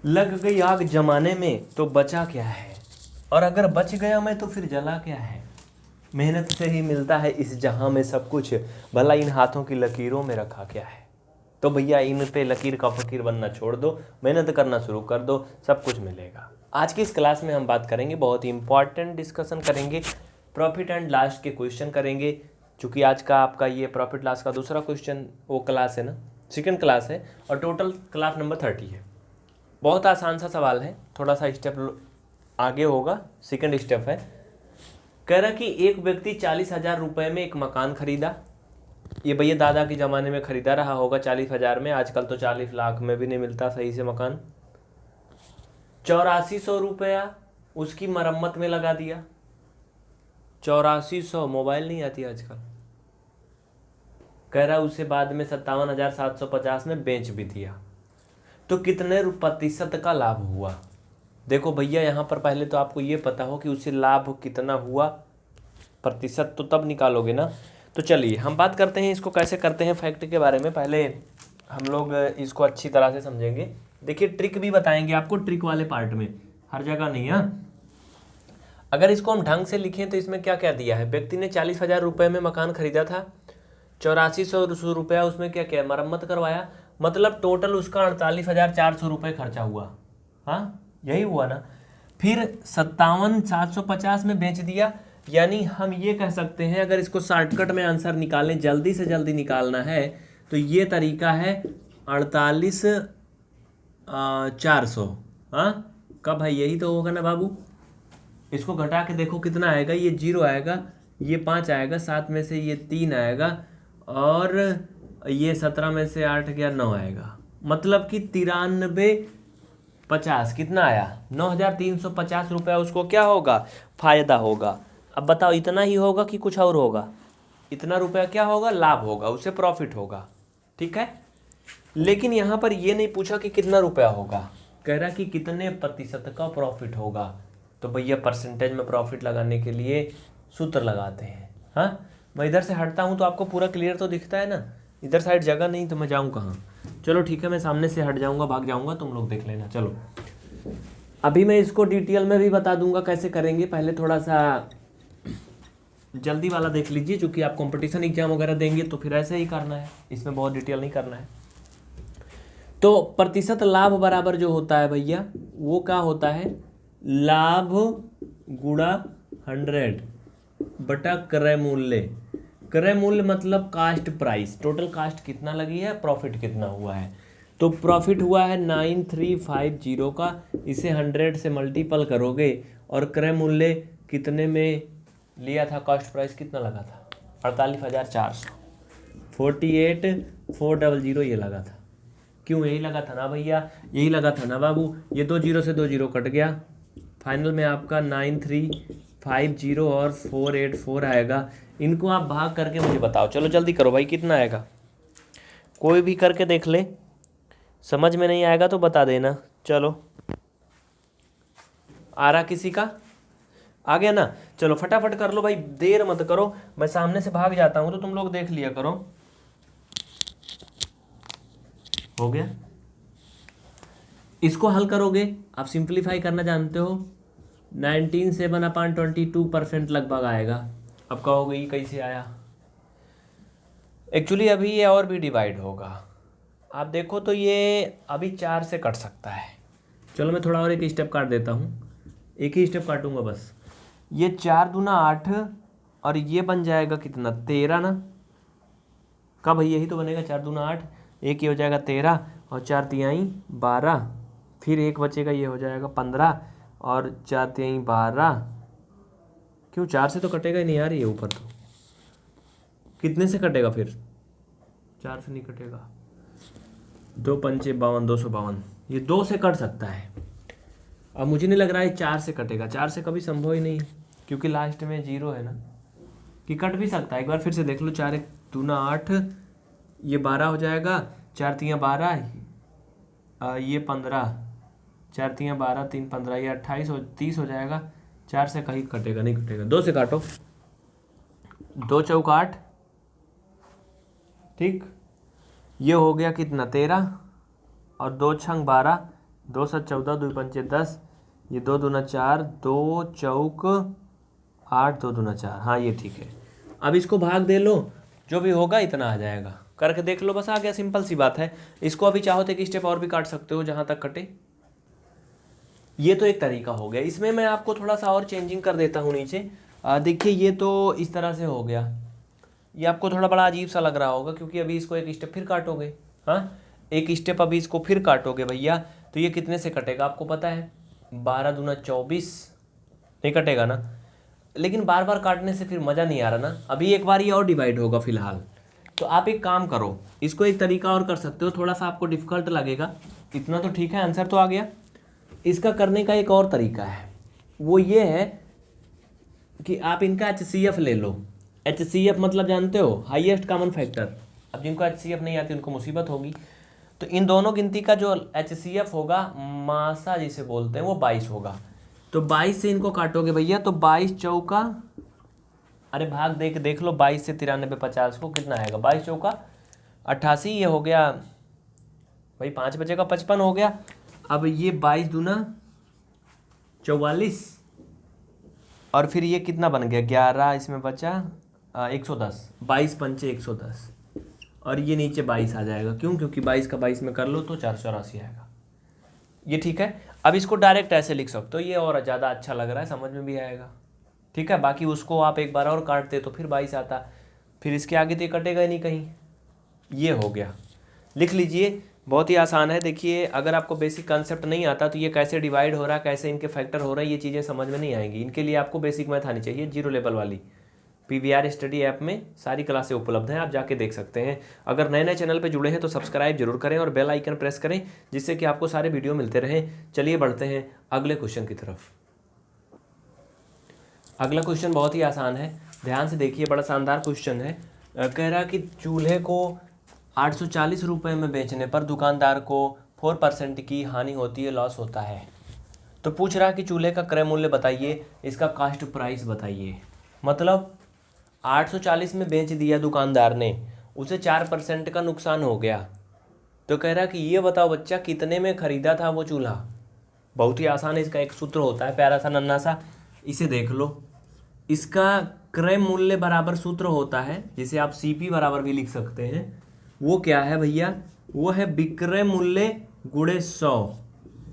लग गई आग जमाने में तो बचा क्या है, और अगर बच गया मैं तो फिर जला क्या है। मेहनत से ही मिलता है इस जहां में सब कुछ, भला इन हाथों की लकीरों में रखा क्या है। तो भैया इन पे लकीर का फकीर बनना छोड़ दो, मेहनत करना शुरू कर दो, सब कुछ मिलेगा। आज की इस क्लास में हम बात करेंगे, बहुत ही इंपॉर्टेंट डिस्कशन करेंगे, प्रॉफिट एंड लॉस के क्वेश्चन करेंगे। चूँकि आज का आपका ये प्रॉफिट लॉस का दूसरा क्वेश्चन वो क्लास है ना, सेकंड क्लास है, और टोटल क्लास नंबर 30 है। बहुत आसान सा सवाल है, थोड़ा सा स्टेप आगे होगा, सेकंड स्टेप है। कह रहा कि एक व्यक्ति 40,000 रुपये में एक मकान खरीदा। ये भैया दादा के ज़माने में खरीदा रहा होगा 40,000 में, आजकल तो 40 लाख में भी नहीं मिलता सही से मकान। 8400 रुपया उसकी मरम्मत में लगा दिया। 8400, मोबाइल नहीं आती आजकल। कह रहा उसे बाद में 57,750 में बेच भी दिया। तो कितने प्रतिशत का लाभ हुआ। देखो भैया यहाँ पर पहले तो आपको ये पता हो कि उसे लाभ कितना हुआ, प्रतिशत तो तब निकालोगे ना। तो चलिए हम बात करते हैं इसको कैसे करते हैं फैक्ट के बारे में। पहले हम लोग इसको अच्छी तरह से समझेंगे। देखिए ट्रिक भी बताएंगे आपको, ट्रिक वाले पार्ट में, हर जगह नहीं है। अगर इसको हम ढंग से लिखें तो इसमें क्या क्या दिया है। व्यक्ति ने 40,000 रुपये में मकान खरीदा था, 8400 रुपया उसमें क्या क्या मरम्मत करवाया, मतलब टोटल उसका 48,400 रुपये खर्चा हुआ। हाँ यही हुआ ना। फिर 57,750 में बेच दिया। यानी हम ये कह सकते हैं, अगर इसको शॉर्टकट में आंसर निकालें, जल्दी से जल्दी निकालना है, तो ये तरीका है 48,400। हाँ कब है, यही तो होगा ना बाबू। इसको घटा के देखो कितना आएगा, ये 0 आएगा, ये 5 आएगा, 7 में से ये 3 आएगा, और ये 17 में से 8 गया 9 आएगा। मतलब कि 93,50 कितना आया, 9,350 रुपया उसको क्या होगा, फायदा होगा। अब बताओ इतना ही होगा कि कुछ और होगा। इतना रुपया क्या होगा, लाभ होगा, उसे प्रॉफिट होगा। ठीक है, लेकिन यहाँ पर ये नहीं पूछा कि कितना रुपया होगा, कह रहा कि कितने प्रतिशत का प्रॉफिट होगा। तो भैया परसेंटेज में प्रॉफिट लगाने के लिए सूत्र लगाते हैं। हाँ मैं इधर से हटता हूँ तो आपको पूरा क्लियर तो दिखता है ना, इधर साइड जगह नहीं तो मैं जाऊँ कहाँ। चलो ठीक है, मैं सामने से हट जाऊँगा, भाग जाऊँगा, तुम लोग देख लेना। चलो अभी मैं इसको डिटेल में भी बता दूंगा कैसे करेंगे। पहले थोड़ा सा जल्दी वाला देख लीजिए, चूँकि आप कंपटीशन एग्जाम वगैरह देंगे तो फिर ऐसे ही करना है, इसमें बहुत डिटेल नहीं करना है। तो प्रतिशत लाभ बराबर जो होता है भैया, वो क्या होता है, लाभ गुणा 100 बटा क्रय मूल्य। क्रय मूल्य मतलब कास्ट प्राइस, टोटल कास्ट कितना लगी है, प्रॉफिट कितना हुआ है। तो प्रॉफिट हुआ है 9350 का, इसे 100 से मल्टीपल करोगे, और क्रय मूल्य कितने में लिया था, कॉस्ट प्राइस कितना लगा था, 48,400, 48,400 ये लगा था। क्यों, यही लगा था ना भैया, यही लगा था ना बाबू। ये 2 जीरो से 2 जीरो कट गया, फाइनल में आपका 9350 और 484 आएगा। इनको आप भाग करके मुझे बताओ, चलो जल्दी करो भाई, कितना आएगा। कोई भी करके देख ले, समझ में नहीं आएगा तो बता देना। चलो आ रहा किसी का, आ गया ना, चलो फटाफट कर लो भाई, देर मत करो, मैं सामने से भाग जाता हूँ तो तुम लोग देख लिया करो। हो गया, इसको हल करोगे, आप सिंप्लीफाई करना जानते हो, 19.7/22% लगभग आएगा। अब कहोगे ये कैसे आया, एक्चुअली अभी ये और भी डिवाइड होगा। आप देखो तो ये अभी 4 से कट सकता है। चलो मैं थोड़ा और एक स्टेप काट देता हूँ, एक ही स्टेप काटूंगा बस। ये 4 दूना 8, और ये बन जाएगा कितना, 13 ना। कब भाई, यही तो बनेगा, 4 दूना 8, एक ये हो जाएगा 13, और 4 तिहाई 12, फिर एक बचेगा, ये हो जाएगा 15, और 4 तिहाई 12। क्यों, 4 से तो कटेगा ही नहीं यार, ये ऊपर तो कितने से कटेगा फिर, 4 से नहीं कटेगा, 2 पंचे 52, 252, ये 2 से कट सकता है। अब मुझे नहीं लग रहा है 4 से कटेगा, 4 से कभी संभव ही नहीं है, क्योंकि लास्ट में 0 है ना, कि कट भी सकता है। एक बार फिर से देख लो, 4 एक दूना 8, ये 12 हो जाएगा, 4 तियाँ 12, ये 15, 4 तियाँ 12, 3 15, ये 28 और 30 हो जाएगा। 4 से कहीं कटेगा नहीं, कटेगा, 2 से काटो, 2 चौक 8, ठीक, ये हो गया कितना 13, और 2 छंग 12, 2 7 14, 2 पंचे 10, ये 2 दूना 4, 2 चौक 8, 2 दूना 4, हाँ ये ठीक है। अब इसको भाग दे लो, जो भी होगा इतना आ जाएगा, करके देख लो, बस आ गया, सिंपल सी बात है। इसको अभी चाहो तो एक स्टेप और भी काट सकते हो जहाँ तक कटे। ये तो एक तरीका हो गया। इसमें मैं आपको थोड़ा सा और चेंजिंग कर देता हूँ नीचे। देखिए ये तो इस तरह से हो गया, ये आपको थोड़ा बड़ा अजीब सा लग रहा होगा क्योंकि अभी इसको एक स्टेप फिर काटोगे। हाँ, एक स्टेप अभी इसको फिर काटोगे भैया, तो ये कितने से कटेगा आपको पता है? 12 दूना 24 नहीं कटेगा ना, लेकिन बार बार काटने से फिर मज़ा नहीं आ रहा ना। अभी एक बार ये और डिवाइड होगा फिलहाल। तो आप एक काम करो, इसको एक तरीका और कर सकते हो, थोड़ा सा आपको डिफ़िकल्ट लगेगा, इतना तो ठीक है, आंसर तो आ गया। इसका करने का एक और तरीका है, वो ये है कि आप इनका HCF ले लो। HCF मतलब जानते हो, हाईएस्ट कॉमन फैक्टर। अब जिनको HCF नहीं आती उनको मुसीबत होगी। तो इन दोनों गिनती का जो HCF होगा, मासा जिसे बोलते हैं, वो 22 होगा। तो 22 से इनको काटोगे भैया, तो 22 चौका, अरे भाग देख लो, 22 से 93 50 को कितना आएगा? 22 चौका 88, ये हो गया भाई 5 बचे का 55 हो गया। अब ये 22 दूना 44, और फिर ये कितना बन गया? 11, इसमें बचा 110, 22 पंचे 110, और ये नीचे 22 आ जाएगा। क्यों? क्योंकि 22 का 22 में कर लो तो 484 आएगा। ये ठीक है। अब इसको डायरेक्ट ऐसे लिख सकते हो, ये और ज़्यादा अच्छा लग रहा है, समझ में भी आएगा। ठीक है, बाकी उसको आप एक बार और काटते तो फिर 22 आता, फिर इसके आगे तो ये कटेगा ही नहीं कहीं। ये हो गया, लिख लीजिए, बहुत ही आसान है। देखिए अगर आपको बेसिक कंसेप्ट नहीं आता तो ये कैसे डिवाइड हो रहा है, कैसे इनके फैक्टर हो रहा है, ये चीज़ें समझ में नहीं आएंगी। इनके लिए आपको बेसिक मैथ आनी चाहिए, 0 लेवल वाली। PVR स्टडी ऐप में सारी क्लासें उपलब्ध हैं, आप जाके देख सकते हैं। अगर नए नए चैनल पर जुड़े हैं तो सब्सक्राइब जरूर करें और बेल आइकन प्रेस करें, जिससे कि आपको सारे वीडियो मिलते रहें। चलिए बढ़ते हैं अगले क्वेश्चन की तरफ। अगला क्वेश्चन बहुत ही आसान है, ध्यान से देखिए, बड़ा शानदार क्वेश्चन है। कह रहा कि चूल्हे को 840 रुपये में बेचने पर दुकानदार को 4% की हानि होती है, लॉस होता है। तो पूछ रहा कि चूल्हे का क्रय मूल्य बताइए, इसका कास्ट प्राइस बताइए। मतलब 840 में बेच दिया दुकानदार ने, उसे 4% का नुकसान हो गया। तो कह रहा कि ये बताओ बच्चा, कितने में ख़रीदा था वो चूल्हा। बहुत ही आसान है, इसका एक सूत्र होता है प्यारा सा नन्ना सा, इसे देख लो। इसका क्रय मूल्य बराबर सूत्र होता है, जिसे आप CP बराबर भी लिख सकते हैं। वो क्या है भैया? वो है विक्रय मूल्य गुणे 100।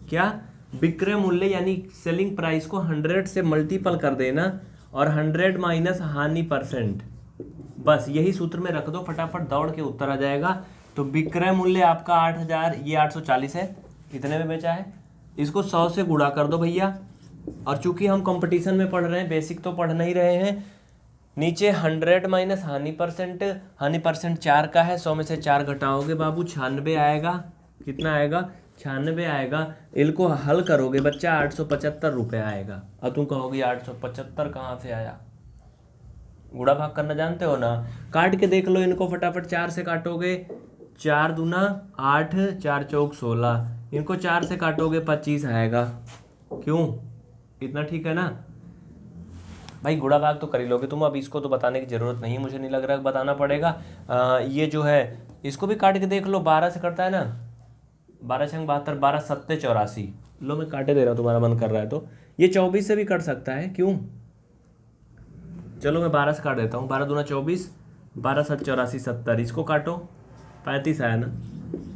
क्या? विक्रय मूल्य यानी सेलिंग प्राइस को 100 से मल्टीपल कर देना, और 100 माइनस हानि %। बस यही सूत्र में रख दो, फटाफट दौड़ के उत्तर आ जाएगा। तो विक्रय मूल्य आपका 8000, ये 840 है, कितने में बेचा है, इसको 100 से गुणा कर दो भैया। और चूंकि हम कंपटीशन में पढ़ रहे हैं, बेसिक तो पढ़ नहीं रहे हैं, नीचे 100 माइनस हानि %, 4 का है, 100 में से 4 घटाओगे बाबू, 96 आएगा। कितना आएगा? 96 आएगा। इनको हल करोगे बच्चा, 875 रुपये आएगा। अब तुम कहोगे 875 कहाँ से आया? गुणा भाग करना जानते हो ना, काट के देख लो इनको फटाफट। 4 से काटोगे, 4 दूना 8, 4 चौक 16, इनको 4 से काटोगे 25 आएगा। क्यों? इतना ठीक है ना भाई? गुणा भाग तो कर ही लोगे तुम, अब इसको तो बताने की ज़रूरत नहीं, मुझे नहीं लग रहा बताना पड़ेगा। ये जो है इसको भी काट के देख लो, 12 से करता है ना, 12 छंग 72, 12 सत्ते 84। लो मैं काटे दे रहा हूँ, तुम्हारा मन कर रहा है तो। ये 24 से भी कट सकता है, क्यों? चलो मैं 12 से काट देता हूँ, 12 दूना 24, 12 7 84 70, इसको काटो, 35 आया ना।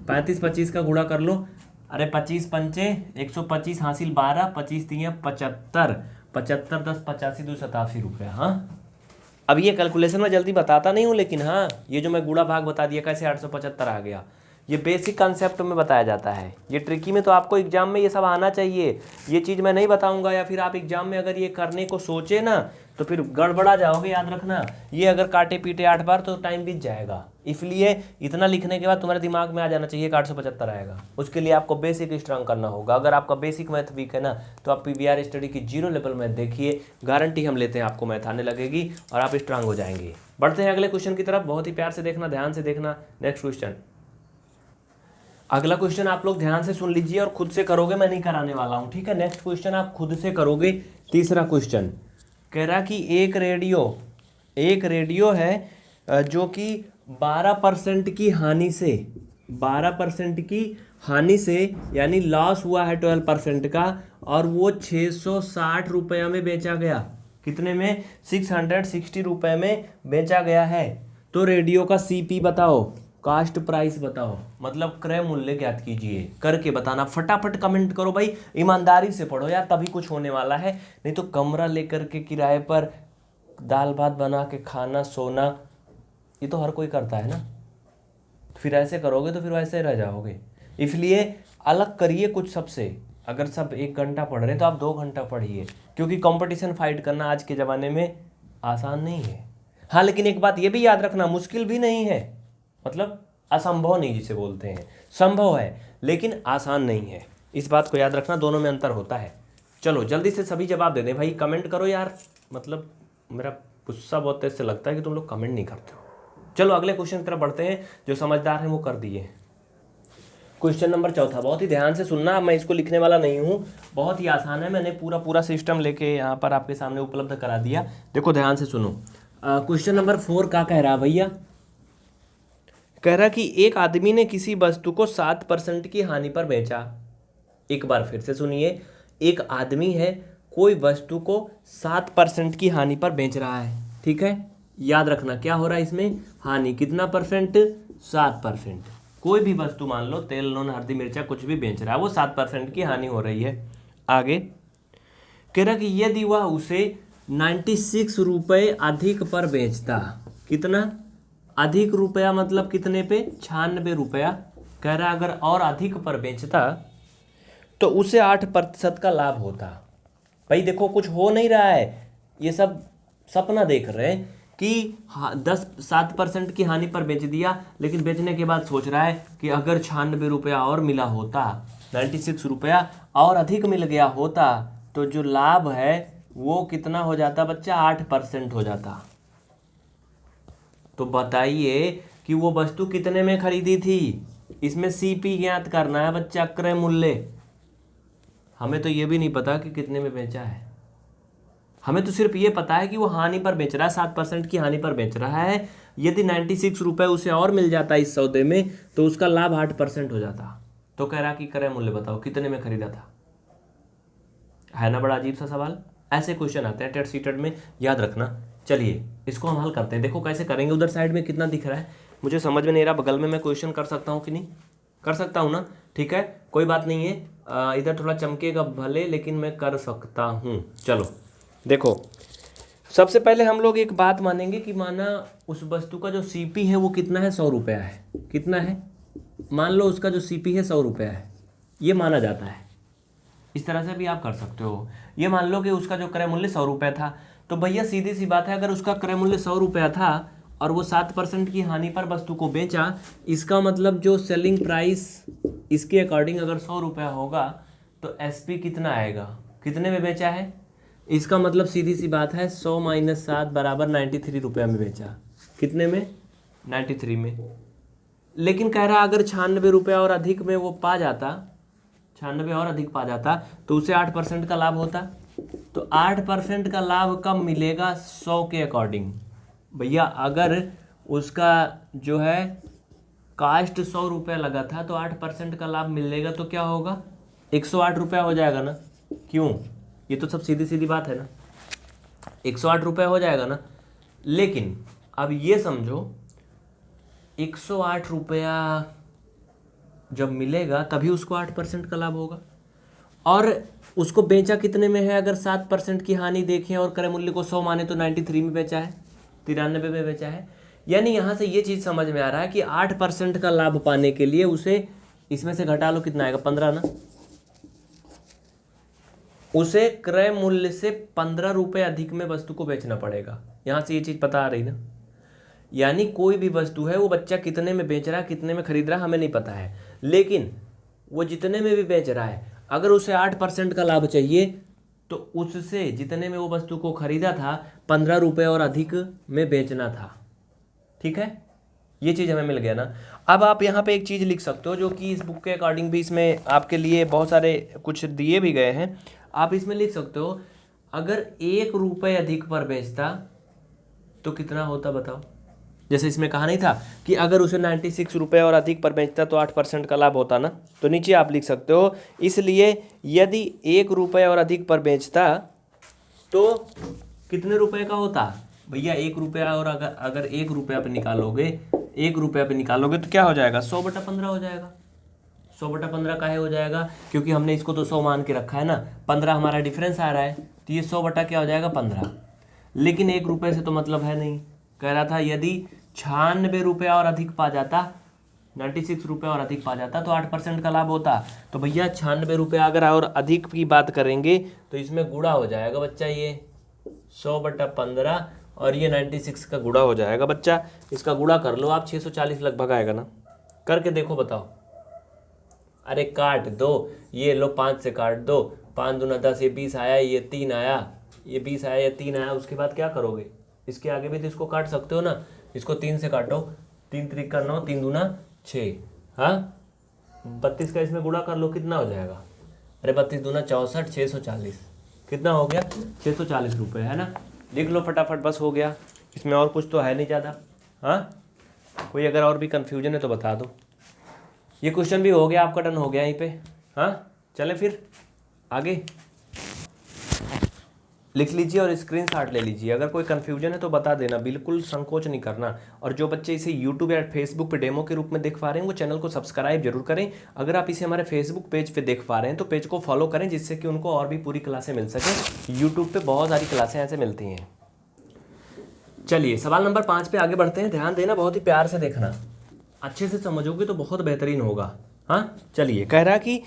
35 25 का गुणा कर लो, अरे 25 पंचे 125 हासिल 12, 25 3 75, 75 10 85 2 87 रुपये। हाँ, अब ये कैलकुलेशन में जल्दी बताता नहीं हूँ, लेकिन हाँ ये जो मैं गुणा भाग बता दिया कैसे 875 आ गया, ये बेसिक कंसेप्ट में बताया जाता है। ये ट्रिकी में तो आपको एग्जाम में ये सब आना चाहिए, ये चीज़ मैं नहीं बताऊंगा, या फिर आप एग्जाम में अगर ये करने को सोचे ना तो फिर गड़बड़ा जाओगे, याद रखना। ये अगर काटे पीटे 8 बार तो टाइम बीत जाएगा, इसलिए इतना लिखने के बाद तुम्हारे दिमाग में आ जाना चाहिए कि 875 आएगा। उसके लिए आपको बेसिक स्ट्रांग करना होगा। अगर आपका बेसिक मैथ वीक है ना, तो आप PVR स्टडी की 0 लेवल मैथ देखिए, गारंटी हम लेते हैं आपको मैथ आने लगेगी और आप स्ट्रांग हो जाएंगे। बढ़ते हैं अगले क्वेश्चन की तरफ, बहुत ही प्यार से देखना, ध्यान से देखना। नेक्स्ट क्वेश्चन, अगला क्वेश्चन आप लोग ध्यान से सुन लीजिए और खुद से करोगे, मैं नहीं कराने वाला हूँ, ठीक है? नेक्स्ट क्वेश्चन आप खुद से करोगे। तीसरा क्वेश्चन कह रहा कि एक रेडियो है जो कि 12% की हानि से 12% की हानि से, यानी लॉस हुआ है 12% का, और वो 660 रुपये में बेचा गया। कितने में? 660 रुपये में बेचा गया है। तो रेडियो का सीपी बताओ, कास्ट प्राइस बताओ, मतलब क्रय मूल्य ज्ञात कीजिए। करके बताना, फटाफट कमेंट करो भाई, ईमानदारी से पढ़ो यार, तभी कुछ होने वाला है। नहीं तो कमरा लेकर के किराए पर दाल भात बना के खाना, सोना, ये तो हर कोई करता है ना। फिर ऐसे करोगे तो फिर वैसे रह जाओगे। इसलिए अलग करिए कुछ सबसे। अगर सब 1 घंटा पढ़ रहे हैं तो आप 2 घंटा पढ़िए, क्योंकि कंपटीशन फाइट करना आज के ज़माने में आसान नहीं है। हाँ, लेकिन एक बात ये भी याद रखना, मुश्किल भी नहीं है, मतलब असंभव नहीं जिसे बोलते हैं, संभव है लेकिन आसान नहीं है। इस बात को याद रखना, दोनों में अंतर होता है। चलो जल्दी से सभी जवाब दे दें भाई, कमेंट करो यार, मतलब मेरा गुस्सा बहुत तेज से लगता है कि तुम लोग कमेंट नहीं करते हो। चलो अगले क्वेश्चन की तरफ बढ़ते हैं। जो समझदार हैं वो कर दिए। क्वेश्चन नंबर 4, बहुत ही ध्यान से सुनना, मैं इसको लिखने वाला नहीं हूँ, बहुत ही आसान है, मैंने पूरा सिस्टम लेके यहाँ पर आपके सामने उपलब्ध करा दिया। देखो ध्यान से सुनो। क्वेश्चन नंबर 4 क्या कह रहा है भैया? कह रहा कि एक आदमी ने किसी वस्तु को 7% की हानि पर बेचा। एक बार फिर से सुनिए, एक आदमी है, कोई वस्तु को 7% की हानि पर बेच रहा है, ठीक है। याद रखना क्या हो रहा है इसमें, हानि कितना परसेंट? 7%। कोई भी वस्तु मान लो, तेल, नून, हल्दी, मिर्चा, कुछ भी बेच रहा है, वो 7% की हानि हो रही है। आगे कह रहा कि यदि वह उसे 96 रुपये अधिक पर बेचता, कितना अधिक रुपया, मतलब कितने पे? 96 रुपया। कह रहा अगर और अधिक पर बेचता तो उसे 8% का लाभ होता। भाई देखो कुछ हो नहीं रहा है, ये सब सपना देख रहे हैं कि 7% की हानि पर बेच दिया, लेकिन बेचने के बाद सोच रहा है कि अगर 96 रुपया और मिला होता, 96 रुपया और अधिक मिल गया होता, तो जो लाभ है वो कितना हो जाता बच्चा? 8% हो जाता। तो बताइए कि वो वस्तु कितने में खरीदी थी? इसमें सीपी ज्ञात करना है बच्चा, क्रय मूल्य। हमें तो ये भी नहीं पता कि कितने में बेचा है, हमें तो सिर्फ ये पता है कि वो हानि पर बेच रहा है, 7% की हानि पर बेच रहा है। यदि 96 रुपये उसे और मिल जाता इस सौदे में तो उसका लाभ 8% हो जाता। तो कह रहा कि क्रय मूल्य बताओ कितने में खरीदा था। है ना बड़ा अजीब सा सवाल। ऐसे क्वेश्चन आते हैं टेट सीटेट में, याद रखना। चलिए इसको हम हल करते हैं, देखो कैसे करेंगे। उधर साइड में कितना दिख रहा है मुझे समझ में नहीं रहा, बगल में मैं क्वेश्चन कर सकता हूँ कि नहीं? कर सकता हूँ ना, ठीक है, कोई बात नहीं है। इधर थोड़ा चमकेगा भले, लेकिन मैं कर सकता हूँ। चलो देखो, सबसे पहले हम लोग एक बात मानेंगे कि माना उस वस्तु का जो सीपी है वो कितना है? 100 रुपया है। कितना है? मान लो उसका जो सीपी है 100 रुपया है, ये माना जाता है। इस तरह से भी आप कर सकते हो। ये मान लो कि उसका जो क्रय मूल्य 100 रुपया था, तो भैया सीधी सी बात है, अगर उसका क्रय मूल्य 100 रुपया था और वो 7% की हानि पर वस्तु को बेचा, इसका मतलब जो सेलिंग प्राइस इसके अकॉर्डिंग अगर 100 रुपया होगा तो एसपी कितना आएगा? कितने में बेचा है? इसका मतलब सीधी सी बात है 100 - 7 बराबर 93 रुपया में बेचा। कितने में? 93 में। लेकिन कह रहा अगर 96 रुपया और अधिक में वो पा जाता, 96 और अधिक पा जाता, तो उसे 8% का लाभ होता। तो 8% का लाभ कब मिलेगा? 100 के अकॉर्डिंग। भैया अगर उसका जो है कास्ट 100 रुपया लगा था तो 8% का लाभ मिलेगा तो क्या होगा? 108 रुपया हो जाएगा ना। क्यों? ये तो सब सीधी सीधी बात है ना, 108 रुपया हो जाएगा ना। लेकिन अब ये समझो 108 रुपया जब मिलेगा तभी उसको 8% का लाभ होगा, और उसको बेचा कितने में है? अगर 7% की हानि देखें और क्रय मूल्य को 100 माने तो 93 में बेचा है, 93 में बेचा है। यानी यहाँ से ये चीज़ समझ में आ रहा है कि 8% का लाभ पाने के लिए उसे इसमें से घटा लो, कितना आएगा? 15 ना। उसे क्रय मूल्य से 15 रुपये अधिक में वस्तु को बेचना पड़ेगा। यहाँ से ये चीज़ पता आ रही ना। यानी कोई भी वस्तु है वो बच्चा कितने में बेच रहा है, कितने में खरीद रहा है, हमें नहीं पता है, लेकिन वो जितने में भी बेच रहा है, अगर उसे 8% का लाभ चाहिए तो उससे जितने में वो वस्तु को खरीदा था 15 रुपये और अधिक में बेचना था। ठीक है, ये चीज़ हमें मिल गया ना। अब आप यहाँ पे एक चीज़ लिख सकते हो जो कि इस बुक के अकॉर्डिंग भी इसमें आपके लिए बहुत सारे कुछ दिए भी गए हैं। आप इसमें लिख सकते हो अगर 1 रुपये अधिक पर बेचता तो कितना होता बताओ? जैसे इसमें कहा नहीं था कि अगर उसे 96 रुपये और अधिक पर बेचता तो 8% का लाभ होता ना, तो नीचे आप लिख सकते हो इसलिए यदि 1 रुपये और अधिक पर बेचता तो कितने रुपए का होता भैया, 1 रुपया, और अगर 1 रुपया पे निकालोगे, 1 रुपया पे निकालोगे तो क्या हो जाएगा, 100/15 हो जाएगा। 100/15 काहे हो जाएगा, क्योंकि हमने इसको तो 100 मान के रखा है ना, 15 हमारा डिफरेंस आ रहा है, तो ये 100 बटा क्या हो जाएगा 15। लेकिन 1 रुपये से तो मतलब है नहीं, कह रहा था यदि 96 रुपया और अधिक पा जाता, 96 रुपये और अधिक पा जाता तो 8% का लाभ होता। तो भैया 96 रुपये अगर और अधिक की बात करेंगे तो इसमें गुणा हो जाएगा बच्चा, ये 100/15 और ये 96 का गुणा हो जाएगा बच्चा। इसका गुणा कर लो आप, 640 लगभग आएगा ना, करके देखो बताओ। अरे काट दो, ये लो 5 से काट दो, 5 दूना 10, ये 20 आया, ये 3 आया, ये 20 आया, ये 3 आया। उसके बाद क्या करोगे, इसके आगे भी तो इसको काट सकते हो ना, इसको 3 से काटो, 3 त्रिक का 9, 3 दूना 6, हाँ 32 का इसमें गुणा कर लो, कितना हो जाएगा, अरे 32 दूना 64, 640, कितना हो गया 640 रुपये, है ना। लिख लो फटाफट, बस हो गया, इसमें और कुछ तो है नहीं ज़्यादा। हाँ, कोई अगर और भी कन्फ्यूजन है तो बता दो। ये क्वेश्चन भी हो गया आपका, डन हो गया यहीं पे। हाँ चले फिर आगे, लिख लीजिए और स्क्रीनशॉट ले लीजिए। अगर कोई कन्फ्यूजन है तो बता देना, बिल्कुल संकोच नहीं करना। और जो बच्चे इसे यूट्यूब या फेसबुक पे डेमो के रूप में देख पा रहे हैं वो चैनल को सब्सक्राइब जरूर करें। अगर आप इसे हमारे फेसबुक पेज पे देख पा रहे हैं तो पेज को फॉलो करें, जिससे कि उनको और भी पूरी क्लासें मिल सकें। यूट्यूब पे बहुत सारी क्लासें ऐसे मिलती हैं। चलिए सवाल नंबर 5 पे आगे बढ़ते हैं। ध्यान देना, बहुत ही प्यार से देखना, अच्छे से समझोगे तो बहुत बेहतरीन होगा। हाँ चलिए, कह रहा कि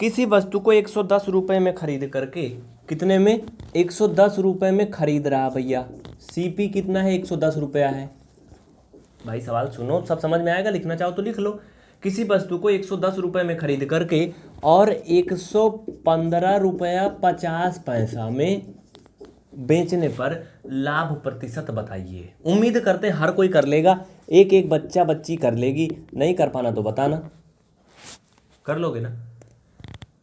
किसी वस्तु को 110 रुपये में खरीद करके, कितने में, 110 रुपये में खरीद रहा भैया। सीपी कितना है, 110 रुपया है। भाई सवाल सुनो, सब समझ में आएगा, लिखना चाहो तो लिख लो। किसी वस्तु को 110 रुपये में खरीद करके और 115 रुपया 50 पैसा में बेचने पर लाभ प्रतिशत बताइए। उम्मीद करते हैं हर कोई कर लेगा, एक एक बच्चा बच्ची कर लेगी, नहीं कर पाना तो बताना। कर लोगे ना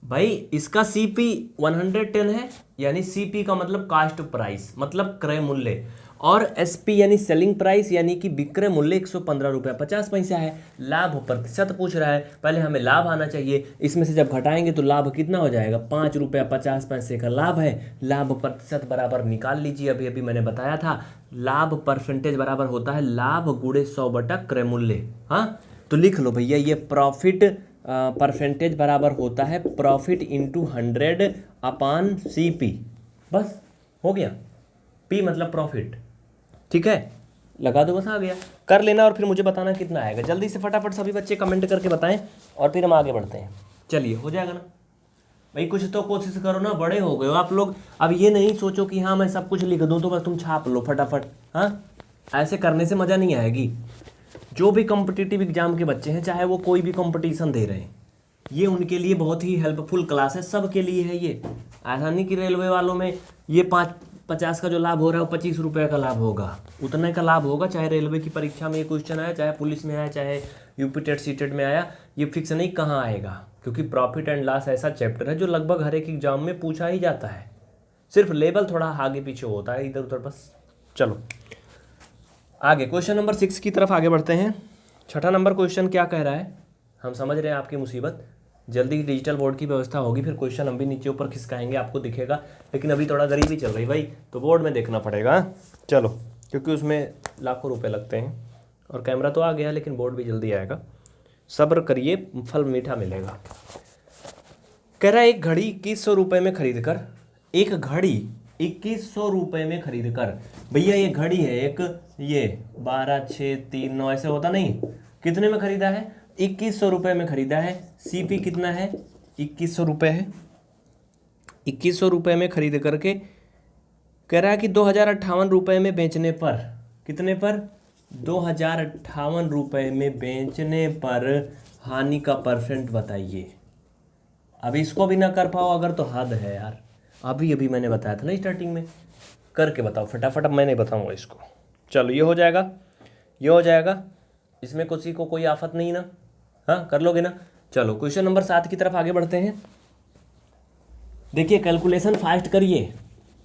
भाई। इसका सीपी 110 है, यानी सीपी का मतलब कास्ट प्राइस, मतलब क्रय मूल्य, और एसपी यानी सेलिंग प्राइस, यानी कि विक्रय मूल्य 115 रुपया 50 पैसा है। लाभ प्रतिशत पूछ रहा है, पहले हमें लाभ आना चाहिए। इसमें से जब घटाएंगे तो लाभ कितना हो जाएगा, 5 रुपया 50 पैसे का लाभ है। लाभ प्रतिशत बराबर निकाल लीजिए, अभी अभी मैंने बताया था, लाभ परसेंटेज बराबर होता है लाभ गुणे 100 बटा क्रय मूल्य। हाँ तो लिख लो भैया, ये प्रॉफिट परसेंटेज बराबर होता है प्रॉफिट इंटू 100 अपान सीपी। बस हो गया, पी मतलब प्रॉफिट, ठीक है, लगा दो, बस आ गया। कर लेना और फिर मुझे बताना कितना आएगा। जल्दी से फटाफट सभी बच्चे कमेंट करके बताएं और फिर हम आगे बढ़ते हैं। चलिए हो जाएगा ना भाई, कुछ तो कोशिश करो ना, बड़े हो गए हो आप लोग। अब ये नहीं सोचो कि हाँ मैं सब कुछ लिख दूँ तो बस तुम छाप लो फटाफट। हाँ ऐसे करने से मज़ा नहीं आएगी। जो भी कॉम्पिटिटिव एग्जाम के बच्चे हैं, चाहे वो कोई भी कंपटीशन दे रहे हैं, ये उनके लिए बहुत ही हेल्पफुल क्लास है, सबके लिए है ये। ऐसा नहीं कि रेलवे वालों में ये 50 का जो लाभ हो रहा है वो 25 रुपये का लाभ होगा, उतने का लाभ होगा। चाहे रेलवे की परीक्षा में ये क्वेश्चन आया, चाहे पुलिस में आया, चाहे यूपी टेट सीटेट में आया, ये फिक्स नहीं कहाँ आएगा, क्योंकि प्रॉफिट एंड लॉस ऐसा चैप्टर है जो लगभग हर एक एग्जाम में पूछा ही जाता है। सिर्फ लेवल थोड़ा आगे पीछे होता है, इधर उधर बस। चलो आगे क्वेश्चन नंबर 6 की तरफ आगे बढ़ते हैं। छठा नंबर क्वेश्चन क्या कह रहा है, हम समझ रहे हैं आपकी मुसीबत। जल्दी डिजिटल बोर्ड की व्यवस्था होगी, फिर क्वेश्चन हम भी नीचे ऊपर खिसकाएंगे, आपको दिखेगा। लेकिन अभी थोड़ा गरीबी चल रही भाई, तो बोर्ड में देखना पड़ेगा। चलो, क्योंकि उसमें लाखों रुपए लगते हैं, और कैमरा तो आ गया लेकिन बोर्ड भी जल्दी आएगा। सब्र करिए, फल मीठा मिलेगा। कह रहा है एक घड़ी 2100 रुपये में खरीद कर, एक घड़ी 2100 रुपये में खरीद कर, भैया ये घड़ी है एक, ये 12 6 3 9 ऐसे होता नहीं, कितने में खरीदा है, 2100 रुपये में खरीदा है। सीपी कितना है, 2100 रुपये है। 2100 रुपये में खरीद करके कह रहा है कि 2058 रुपये में बेचने पर, कितने पर, 2058 रुपये में बेचने पर हानि का परसेंट बताइए। अब इसको भी ना कर पाओ अगर तो हद है यार। अभी अभी मैंने बताया था ना स्टार्टिंग में, करके बताओ फटाफट। अब मैं नहीं बताऊंगा इसको। चलो ये हो जाएगा, ये हो जाएगा, इसमें किसी को कोई आफत नहीं ना। हाँ कर लोगे ना। चलो क्वेश्चन नंबर 7 की तरफ आगे बढ़ते हैं। देखिए कैलकुलेशन फास्ट करिए,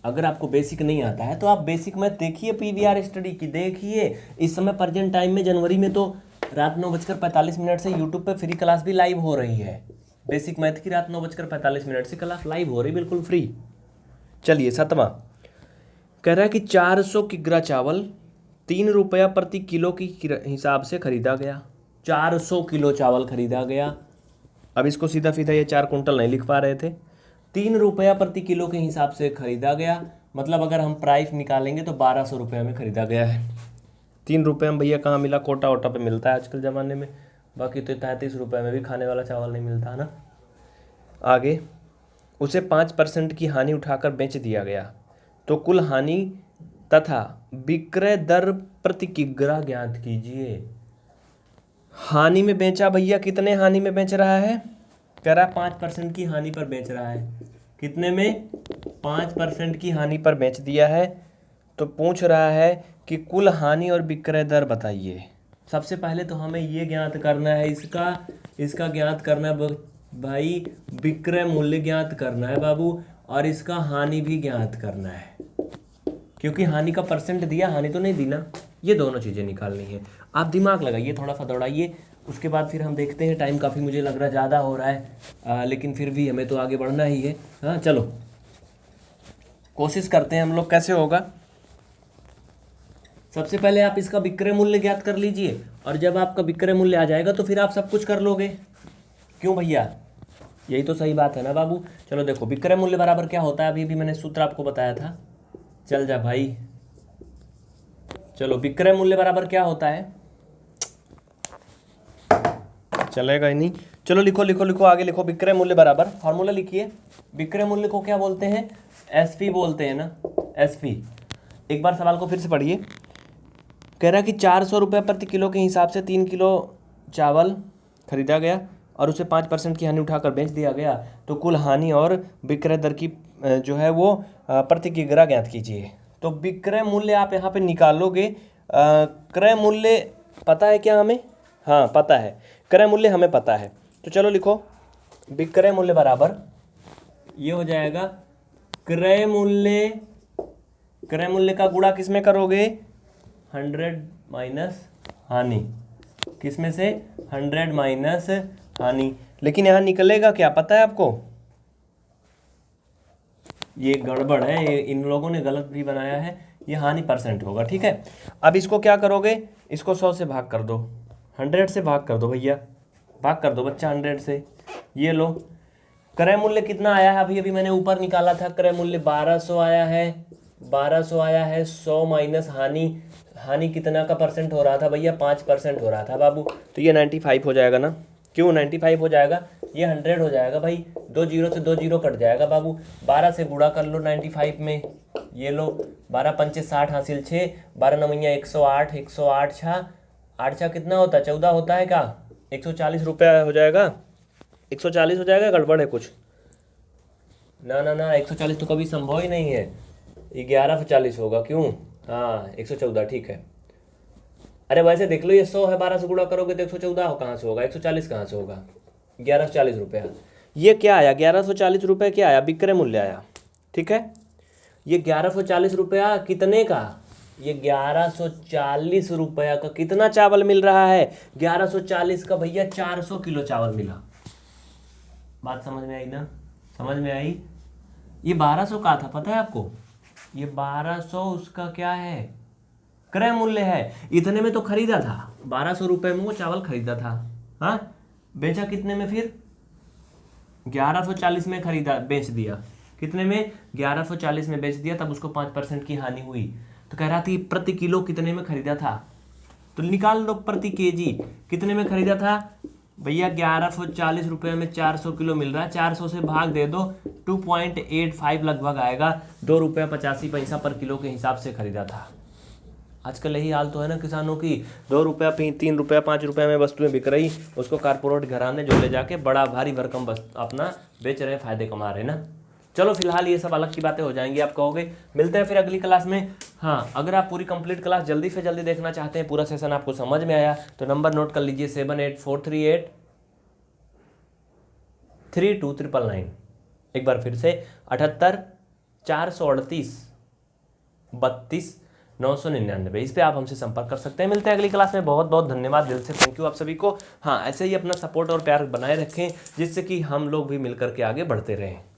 अगर आपको बेसिक नहीं आता है तो आप बेसिक मैथ देखिए, पीवीआर स्टडी की देखिए। इस समय प्रेजेंट टाइम में जनवरी में तो रात 9:45 से यूट्यूब पे फ्री क्लास भी लाइव हो रही है। बेसिक मैथ की रात 9:45 से क्लास लाइव हो रही, बिल्कुल फ्री। चलिए 7वां कह रहा है कि 400 किग्रा चावल 3 रुपया प्रति किलो की हिसाब से खरीदा गया। 400 किलो चावल खरीदा गया। अब इसको सीधा सीधा ये 4 कुंटल नहीं लिख पा रहे थे। 3 रुपया प्रति किलो के हिसाब से खरीदा गया, मतलब अगर हम प्राइस निकालेंगे तो 1200 रुपये में खरीदा गया है। 3 रुपये में भैया कहाँ मिला, कोटा वोटा पे मिलता है आजकल ज़माने में, बाकी तो 33 रुपये में भी खाने वाला चावल नहीं मिलता है ना। आगे उसे 5% की हानि उठाकर बेच दिया गया, तो कुल हानि तथा विक्रय दर प्रति किग्रा ज्ञात कीजिए। हानि में बेचा भैया, कितने हानि में बेच रहा है, कह रहा है 5% की हानि पर बेच रहा है। कितने में, 5% की हानि पर बेच दिया है। तो पूछ रहा है कि कुल हानि और विक्रय दर बताइए। सबसे पहले तो हमें ये ज्ञात करना है, इसका ज्ञात करना है भाई, विक्रय मूल्य ज्ञात करना है बाबू, और इसका हानि भी ज्ञात करना है, क्योंकि हानि का परसेंट दिया, हानि तो नहीं दी ना। ये दोनों चीज़ें निकालनी है। आप दिमाग लगाइए, थोड़ा सा दौड़ाइए, उसके बाद फिर हम देखते हैं। टाइम काफ़ी मुझे लग रहा ज़्यादा हो रहा है, लेकिन फिर भी हमें तो आगे बढ़ना ही है। हाँ चलो कोशिश करते हैं हम लोग, कैसे होगा। सबसे पहले आप इसका विक्रय मूल्य ज्ञात कर लीजिए, और जब आपका विक्रय मूल्य आ जाएगा तो फिर आप सब कुछ कर लोगे। क्यों भैया, यही तो सही बात है ना बाबू। चलो देखो, विक्रय मूल्य बराबर क्या होता है, अभी भी मैंने सूत्र आपको बताया था। चल जा भाई, चलो विक्रय मूल्य बराबर क्या होता है, चलेगा ही नहीं। चलो लिखो लिखो लिखो, आगे लिखो। विक्रय मूल्य बराबर, फॉर्मूला लिखिए। विक्रय मूल्य को क्या बोलते हैं, एसपी बोलते हैं ना, एसपी। एक बार सवाल को फिर से पढ़िए। कह रहा है कि 400 रुपये प्रति किलो के हिसाब से 3 किलो चावल खरीदा गया और उसे 5% की हानि उठाकर बेच दिया गया, तो कुल हानि और विक्रय दर की जो है वो प्रति किग्रा ज्ञात कीजिए। तो विक्रय मूल्य आप यहाँ पे निकालोगे। क्रय मूल्य पता है क्या हमें, हाँ पता है, क्रय मूल्य हमें पता है। तो चलो लिखो, विक्रय मूल्य बराबर ये हो जाएगा, क्रय मूल्य का गुणा किस में करोगे, 100 माइनस हानि। किस में से, 100 माइनस हानि। लेकिन यहाँ निकलेगा क्या पता है आपको, ये गड़बड़ है, ये इन लोगों ने गलत भी बनाया है, ये हानि परसेंट होगा। ठीक है, अब इसको क्या करोगे, इसको 100 से भाग कर दो, 100 से भाग कर दो भैया, भाग कर दो बच्चा 100 से। ये लो, क्रय मूल्य कितना आया है, अभी अभी मैंने ऊपर निकाला था, क्रय मूल्य 1200 आया है, 1200 आया है। 100 माइनस हानि, हानि कितना का परसेंट हो रहा था भैया, 5% हो रहा था बाबू। तो ये 95 हो जाएगा ना, क्यों 95 हो जाएगा, ये 100 हो जाएगा भाई। 2 जीरो से 2 जीरो कट जाएगा बाबू। 12 से गुणा कर लो 95 में, ये लो 12 पंचे 60 हासिल 6, 12 नवैया 108, 108 छा 8 छा कितना होता है, 14 होता है क्या, 140 रुपया हो जाएगा, 140 हो जाएगा, गड़बड़ है कुछ, ना ना ना 140 तो कभी संभव ही नहीं है, 1140 होगा। क्यों, हाँ 114, ठीक है। अरे वैसे देख लो, ये 100 है, 12 से गुणा करोगे तो 114 कहाँ से होगा, 140 कहाँ से होगा, 1140 रुपया। ये क्या आया, 1140 रुपये क्या आया, विक्रय मूल्य आया। ठीक है, ये 1140 रुपया कितने का, ये 1140 रुपया का कितना चावल मिल रहा है, 1140 का भैया 400 किलो चावल मिला। बात समझ में आई ना, समझ में आई। ये 1200 का था, पता है आपको, ये 1200 उसका क्या है, क्रय मूल्य है। इतने में तो खरीदा था, 1200 रुपये में वो चावल खरीदा था, हाँ बेचा कितने में, फिर 1140 में खरीदा, बेच दिया कितने में, 1140 में बेच दिया, तब उसको 5% की हानि हुई। तो कह रहा थी प्रति किलो कितने में खरीदा था, तो निकाल लो प्रति केजी कितने में खरीदा था भैया, 1140 रुपये में 400 किलो मिल रहा है, 400 से भाग दे दो, 2.85 लगभग आएगा, 2 रुपया 85 पैसा पर किलो के हिसाब से खरीदा था। आजकल यही हाल तो है ना किसानों की, 2 रुपया 3 रुपया 5 रुपया में वस्तुएं बिक रही, उसको कारपोरेट घराने जो ले जाके बड़ा भारी भरकम अपना बेच रहे, फायदे कमा रहे ना। चलो फिलहाल ये सब अलग की बातें हो जाएंगी, आप कहोगे। मिलते हैं फिर अगली क्लास में। हाँ, अगर आप पूरी कंप्लीट क्लास जल्दी से जल्दी देखना चाहते हैं, पूरा सेशन आपको समझ में आया, तो नंबर नोट कर लीजिए 7843832999। एक बार फिर से 78 438 32 999, इस पे आप हमसे संपर्क कर सकते हैं। मिलते हैं अगली क्लास में। बहुत बहुत धन्यवाद, दिल से थैंक यू आप सभी को। हाँ, ऐसे ही अपना सपोर्ट और प्यार बनाए रखें, जिससे कि हम लोग भी मिल करके आगे बढ़ते रहें।